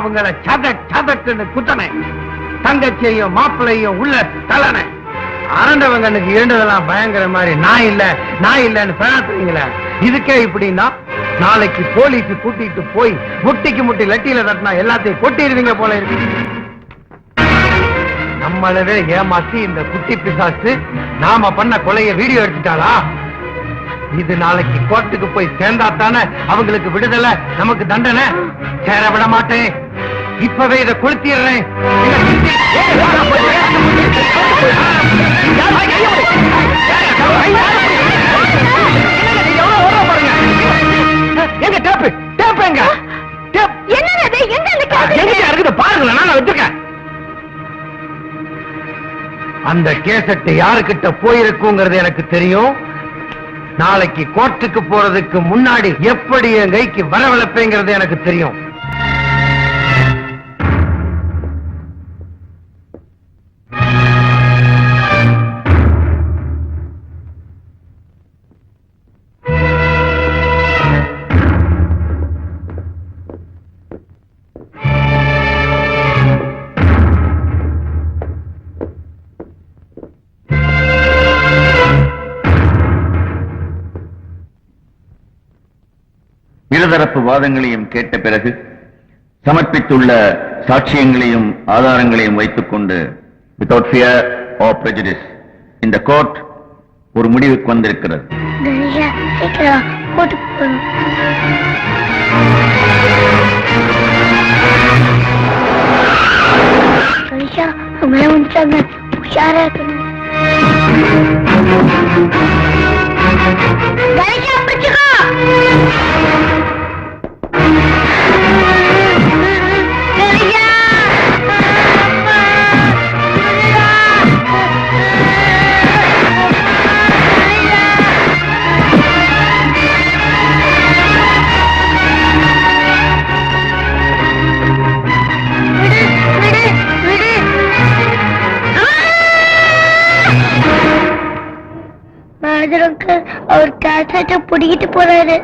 அவங்கள சதக்குன்னு குத்தனை, தங்கச்சியையும் மாப்பிள்ளையும் உள்ள தலனை. அரண்டவங்கனுக்கு இருந்ததெல்லாம் பயங்கர மாதிரி நான் இல்லன்னு பேசுறீங்களே, இதுக்கே இப்படின்னா நாளைக்கு போலீஸ் கூட்டிட்டு போய் முட்டிக்கு முட்டி லட்டியில தட்டினா எல்லாத்தையும் கொட்டிடுவீங்க போல இருக்கு. நம்மளவே ஏமாத்தி இந்த குட்டி பிசாசு நாம பண்ண கொலைய வீடியோ எடுத்துட்டாளா? இது நாளைக்கு கோர்ட்டுக்கு போய் சேர்ந்தாத்தானே அவங்களுக்கு விடுதலை, நமக்கு தண்டனை. சேர விட மாட்டேன், இப்பவே இதை கொளுத்திடுறேன். எங்க டேப் டேப் எங்க டேப் பாருங்களேன், நான் வச்சிருக்கேன். அந்த கேசட் யாருக்கிட்ட போயிருக்குங்கிறது எனக்கு தெரியும். நாளைக்கு கோர்ட்டுக்கு போறதுக்கு முன்னாடி எப்படி என் கைக்கு வரவழைப்பேங்கிறது எனக்கு தெரியும். இருதரப்பு வாதங்களையும் கேட்ட பிறகு சமர்ப்பித்துள்ள சாட்சியங்களையும் ஆதாரங்களையும் வைத்துக் கொண்டு without fear or prejudice இந்த கோர்ட் ஒரு முடிவுக்கு வந்திருக்கிறது. உஷாரா இருக்கணும். அவர் கேசட்டை புடிக்கிட்டு போறாரு.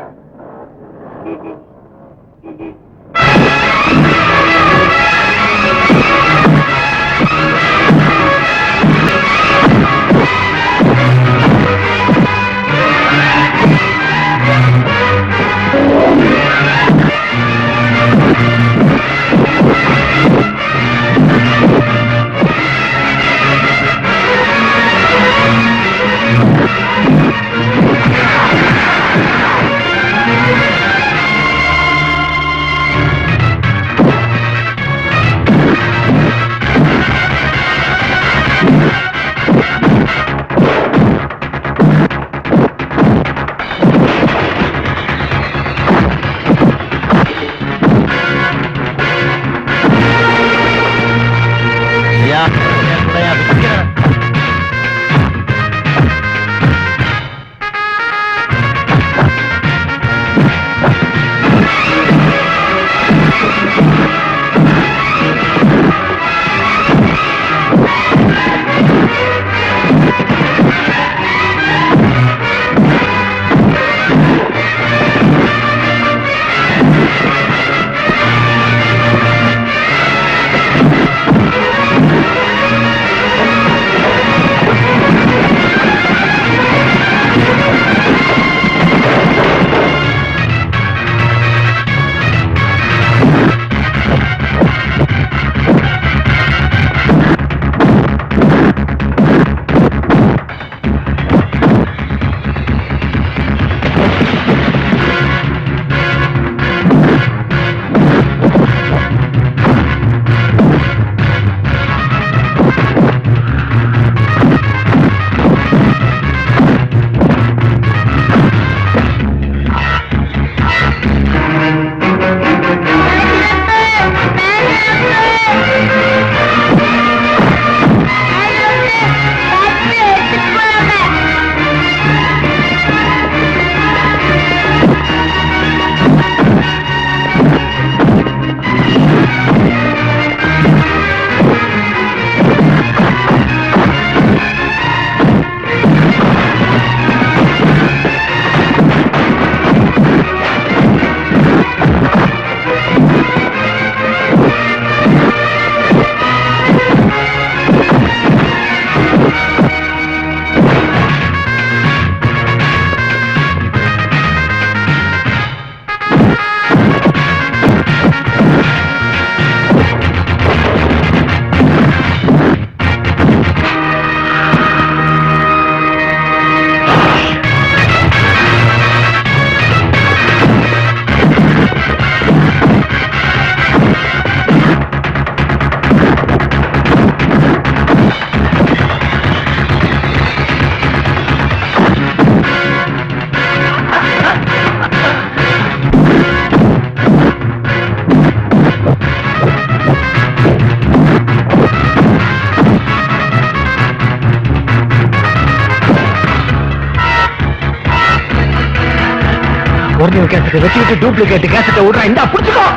ஒரிஜினல் கேசட்டை வச்சுக்கிட்டு டூப்ளிகேட் கேசட்டை விடுறா. இந்தா புடிச்சுக்கோ.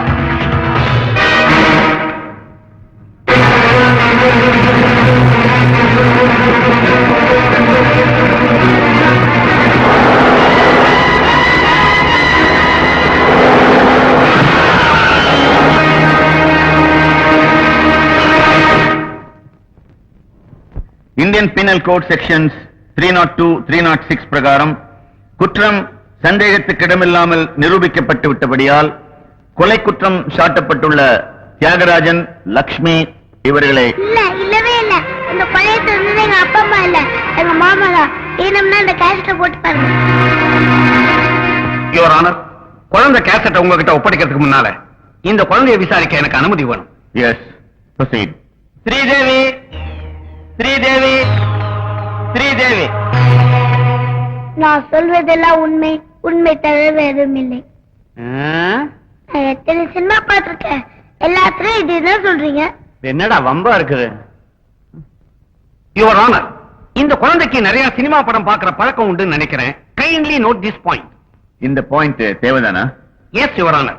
இந்தியன் பீனல் கோட் செக்ஷன்ஸ் 302, 306 பிரகாரம் குற்றம் சந்தேகத்துக்கிடமில்லாமல் நிரூபிக்கப்பட்டு விட்டபடியால் கொலை குற்றம் சாட்டப்பட்டுள்ள தியாகராஜன், லக்ஷ்மி இவர்களை இல்லவே இல்ல. இந்த கொலையை சொன்னது எங்க அப்பா அம்மா இல்ல, எங்க மாமா தான். வேணும்னா இந்த கேசட்டை போட்டு பாருங்க. யுவர் ஆனர், குழந்தை கேசட்டை உங்ககிட்ட ஒப்படைக்கிறதுக்கு முன்னால இந்த குழந்தையை விசாரிக்க எனக்கு அனுமதி வேணும். Yes, proceed. ஸ்ரீதேவி, ஸ்ரீதேவி, ஸ்ரீதேவி. நான் சொல்வதெல்லாம் உண்மை, உண்மை தவிர எதுவும் இல்லை. நான் எத்தனை சினிமா பார்த்திருக்கேன், எல்லாத்துலயும் இதுதான் சொல்றீங்க. என்னடா வம்பா இருக்குது? யுவர் ஆனர், இந்த குழந்தைக்கு நிறைய சினிமா படம் பார்க்கிற பழக்கம் உண்டு நினைக்கிறேன். Kindly note this point. இந்த பாயிண்ட் தேவைதானா? எஸ் யுவர் ஆனர்,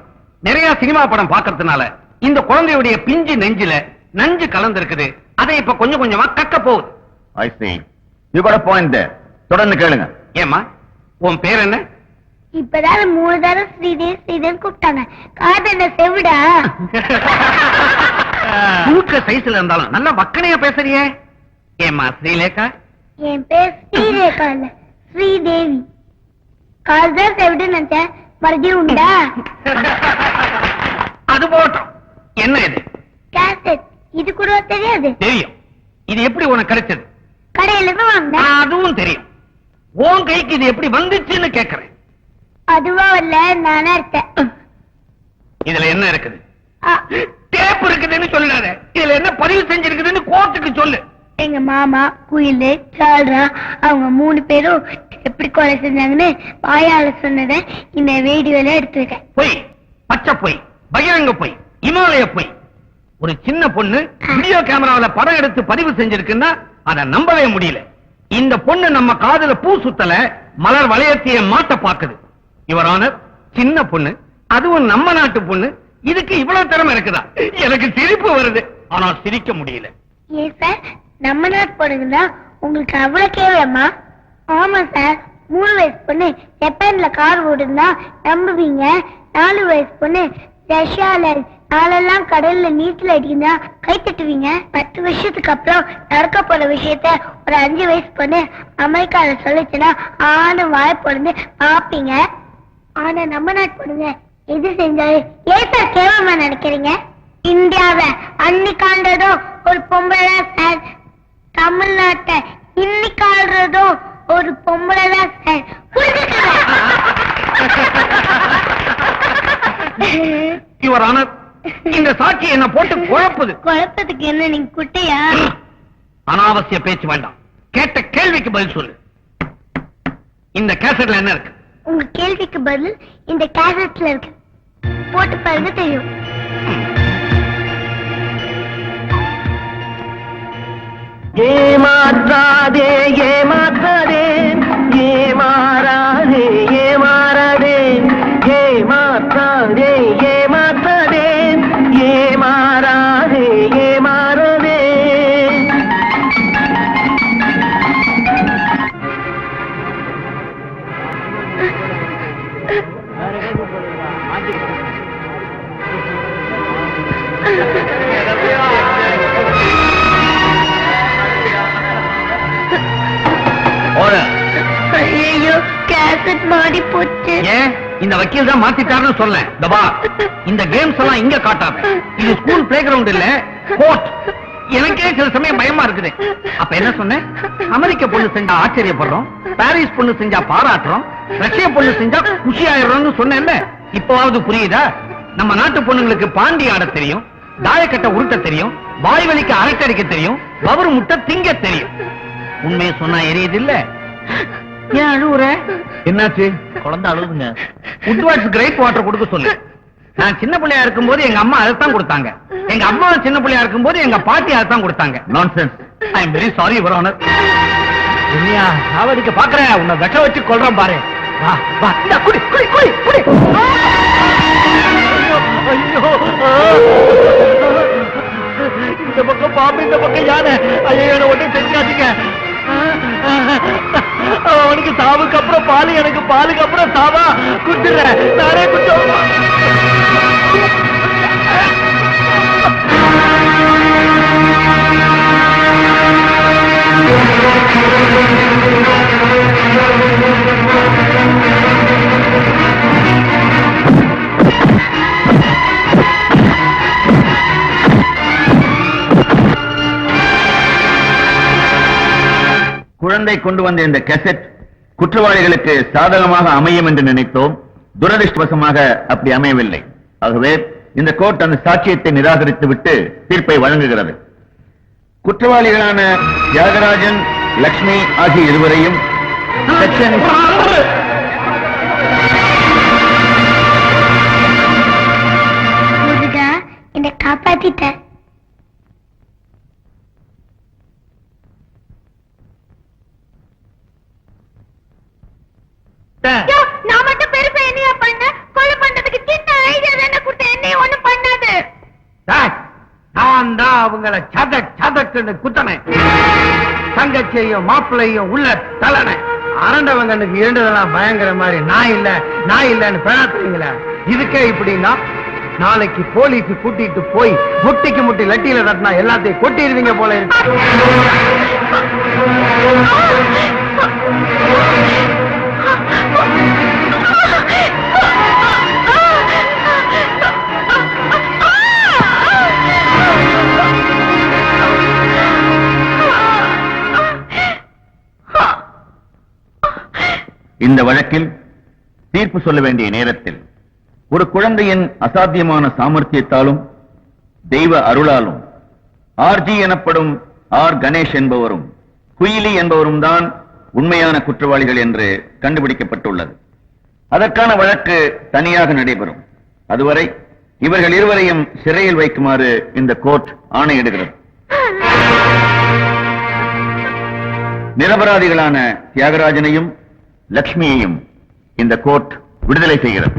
நிறைய சினிமா படம் பார்க்கறதுனால இந்த குழந்தையுடைய பிஞ்சு நெஞ்சில நஞ்சு கலந்திருக்குது. அதை இப்ப கொஞ்சம் கொஞ்சமா கக்க போகுது. I see. You got a point there. தொடர்ந்து கேளுங்க. ஏமா, உன் பேர் என்ன? இப்பதான் 3 தடவை ஸ்ரீதேவி ஸ்ரீதேவி கூப்பிட்டாங்க. காதல செவிடா. தூக்க சைஸ்ல இருந்தாலும் நல்லா வக்கனையா பேசுறியே. ஏமா ஸ்ரீலேகா? என் பேர் ஸ்ரீரேகா இல்ல, ஸ்ரீதேவி. காதல் செவிடு நினைச்சேன், மறுபடியும் உண்டா? அது போட்டோம். என்ன இது? கேசட். இது கூட தெரியாது? தெரியும். இது எப்படி உனக்கு கிடைச்சது? கடையில இருந்து வாங்கினேன். அதுவும் தெரியும். உன் கைக்கு இது எப்படி வந்துச்சுன்னு கேக்குறேன். அதுவா இல்ல, நானா இருக்கேன். இதுல என்ன இருக்குது? டேப் இருக்குதுன்னு சொல்லாத. இதுல என்ன பதிவு செஞ்சிருக்குதுன்னு கோர்ட்டுக்கு சொல்லு. எங்க மாமா, குயிலு, சால்ரா அவங்க 3 பேரும் எப்படி கொலை செஞ்சாங்கன்னு வாயால சொன்னதை இந்த வீடியோல எடுத்திருக்கேன். பொய், பச்சை பொய், பகிரங்க பொய், இமாலய பொய். ஒரு சின்ன பொண்ணு வீடியோ கேமராவில படம் எடுத்து பதிவு செஞ்சிருக்குன்னா அதை நம்பவே முடியல. இந்த பொண்ணு நம்ம காதுல பூ சுத்தல, மலர் வளையத்தைய மாட்ட பாக்குது. யுவர் ஆனர், சின்ன பொண்ணு, அதுவும் நம்ம நாட்டு பொண்ணு, இதுக்கு இவ்வளவு திறமை இருக்குதா? எனக்கு சிரிப்பு வருது, ஆனால் சிரிக்க முடியல. ஏன் சார், நம்ம நாட்டு பொண்ணுங்களா உங்களுக்கு அவ்வளவு கேவலமா? ஆமா சார், 3 வயசு பொண்ணு ஜப்பான்ல கார் ஓடுனா நம்புவீங்க. 4 வயசு பொண்ணு ரஷ்யால நாளெல்லாம் கடல்ல நீச்சல் அடிக்குதா கை தட்டுவீங்க. 10 வருஷத்துக்கு அப்புறம் நடக்க போற விஷயத்த ஒரு 5 வயசு பொண்ணு அமெரிக்கால சொல்லிச்சுன்னா ஆன வாய் பொழுது பாப்பீங்க. ஆனா நம்ம நாட்டு பொண்ணுங்க எது செஞ்சாலும் ஏன் சார் கேவலமா நினைக்கிறீங்க? இந்தியாவை அன்னைக்காண்டதும் ஒரு பொம்பளை சார், தமிழ்நாட்டை இன்னைக்கு ஆள்றதும் ஒரு பொம்பளை தான் சார். யுவர் ஆனர், இந்த சாட்சி என்ன போட்டு குழப்புது. குழப்பத்துக்கு என்ன, நீங்க குட்டையா? அனாவசிய பேச்சு வேண்டாம். கேட்ட கேள்விக்கு பதில் சொல்லு. இந்த கேசட்ல என்ன இருக்கு? உங்க கேள்விக்கு பதில் இந்த கேசட்ல இருக்கு. போட்டு பாருங்க, தெரியும். ஏமாற்றாதே ஏமாற்றாதே, ஏமாறாதே ஏமாறாதே, ஏமாற்றாதே ஏமாற்றாதே, ஏமாறாதே ஏமாறாதே. ஐயோ, கேசட் மாடி போச்சு. ஏன் இந்த வக்கீல் தான் மாத்திட்டாருன்னு சொல்ல. தபா, இந்த கேம்ஸ் எல்லாம் இங்க காட்டாத. இது ஸ்கூல் பிளே கிரவுண்ட் இல்ல, கோர்ட். எனக்கே சில சமயம் பயமா இருக்குது. அப்ப என்ன சொன்னேன்? அமெரிக்க பொண்ணு செஞ்சா ஆச்சரியப்படுறோம், பாரிஸ் பொண்ணு செஞ்சா பாராட்டுறோம், ரஷ்ய பொண்ணு செஞ்சா குஷி ஆயிடுறோம்னு சொன்னேன்ல. இப்பவாவது புரியுதா? நம்ம நாட்டு பொண்ணுங்களுக்கு பாண்டி ஆட தெரியும், தாயக்கட்டை உருட்ட தெரியும், வாய் வலிக்கு அரட்டடிக்க தெரியும், வவறு முட்டை திங்க தெரியும். உண்மையை சொன்னா எரியுது இல்ல? ஏன் அழுவுற? என்னாச்சு? குழந்தை அழுதுங்க. உட்வாட்ஸ் கிரேட் வாட்டர் கொடுக்க சொல்லு. நான் சின்ன பிள்ளையா இருக்கும்போது எங்க அம்மா அதைத்தான் கொடுத்தாங்க. எங்க அம்மா சின்ன பிள்ளையா இருக்கும்போது எங்க பாட்டி அதைத்தான் கொடுத்தாங்க. Nonsense. I am very sorry your honour. உன்னையா சாவடிக்க பாக்குறேன், உன்னை வெட்ட வச்சு கொல்றேன் பாரு. வா வா இந்தா, குடி குடி குடி குடி. ஐயோ இந்த பக்கம் பாம்பு, இந்த பக்கம் யானை. ஐயோ ஒன்றும் செஞ்சாதீங்க. அவனுக்கு சாவுக்கு அப்புறம் பாலு, எனக்கு பாலுக்கு அப்புறம் சாவா. குடுத்துறேன், நானே குட்டு. குழந்தை கொண்டு வந்த இந்த கேசட் குற்றவாளிகளுக்கு சாதகமாக அமையும் என்று நினைத்தோம். துரதிருஷ்டவசமாக அப்படி அமையவில்லை. ஆகவே இந்த கோர்ட் அந்த சாட்சியத்தை நிராகரித்து விட்டு தீர்ப்பை வழங்குகிறது. குற்றவாளிகளான தியாகராஜன், லட்சுமி ஆகிய இருவரையும் செக்ஷன் முருகா, என்னை காப்பாத்திட்ட. நான் மட்டும் பெருசா என்னையா பண்ண? கொலை பண்றதுக்கு சின்ன ஐடியா தானே கொடுத்த, என்னைய ஒண்ணும் பண்ணாது. நான் தான் அவங்கள சதக்குன்னு குத்தனேன். தங்கச்சியையும் மாப்பிள்ளையும் உள்ள தலனை. அரண்டவங்கனுக்கு இருந்ததெல்லாம் பயங்கர மாதிரி நான் இல்லன்னு பேசுறீங்களே. இதுக்கே இப்படின்னா நாளைக்கு போலீஸ் கூட்டிட்டு போய் முட்டிக்கு முட்டி லட்டியில தட்டினா எல்லாத்தையும் கொட்டிடுவீங்க போல இருக்கு. இந்த வழக்கில் தீர்ப்பு சொல்ல வேண்டிய நேரத்தில் ஒரு குழந்தையின் அசாத்தியமான சாமர்த்தியத்தாலும் தெய்வ அருளாலும் ஆர்ஜி எனப்படும் ஆர் கணேஷ் என்பவரும் குயிலி என்பவரும் தான் உண்மையான குற்றவாளிகள் என்று கண்டுபிடிக்கப்பட்டுள்ளது. அதற்கான வழக்கு தனியாக நடைபெறும். அதுவரை இவர்கள் இருவரையும் சிறையில் வைக்குமாறு இந்த கோர்ட் ஆணையிடுகிறது. நிரபராதிகளான தியாகராஜனையும் லட்சுமியையும் இந்த கோர்ட் விடுதலை செய்கிறது.